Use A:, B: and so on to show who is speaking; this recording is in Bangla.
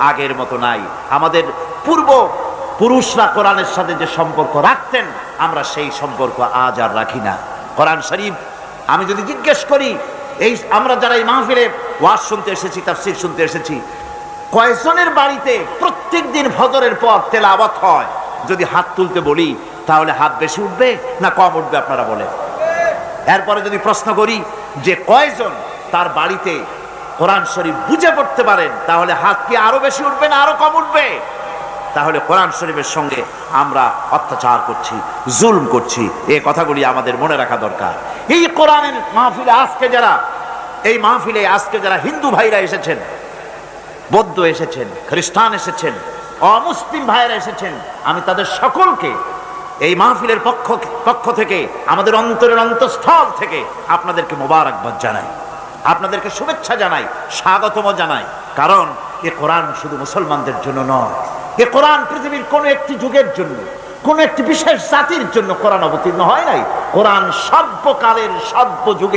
A: আগের মতো নাই। আমাদের পূর্ব পুরুষরা কোরআনের সাথে যে সম্পর্ক রাখতেন, আমরা সেই সম্পর্ক আজ আর রাখি না। কোরআন শরীফ আমি যদি জিজ্ঞেস করি, এই আমরা যারা এই মাহফিলে ওয়াজ শুনতে এসেছি, তাফসীর শুনতে এসেছি, কয়জনের বাড়িতে প্রত্যেক দিন ফজরের পর তেলাওয়াত হয়? যদি হাত তুলতে বলি তাহলে হাত বেশি উঠবে না কম উঠবে আপনারা বলেন? এরপরে যদি প্রশ্ন করি যে কয়জন তার বাড়িতে কোরআন শরীফ বুঝে পড়তে পারেন, তাহলে হাত কি আরো বেশি উঠবে না আরো কম উঠবে? তাহলে কোরআন শরীফের সঙ্গে আমরা অত্যাচার করছি, জুলম করছি, এই কথাগুলি আমাদের মনে রাখা দরকার। এই কোরআনের মাহফিলে আজকে যারা হিন্দু ভাইরা এসেছেন, বৌদ্ধ এসেছেন, খ্রিস্টান এসেছেন, অমুসলিম ভাইরা এসেছেন, আমি তাদের সকলকে এই মাহফিলের পক্ষ থেকে, আমাদের অন্তরের অন্তঃস্থল থেকে আপনাদেরকে মোবারকবাদ জানাই, আপনাদেরকে শুভেচ্ছা জানাই, স্বাগতম জানাই। কারণ এ কোরআন শুধু মুসলমানদের জন্য নয়, এ কোরআন পৃথিবীর কোন একটি যুগের জন্য, কোন একটি বিশেষ জাতির জন্য কোরআন অবতীর্ণ হয় নাই। কোরআন সর্বকালের সর্বযুগে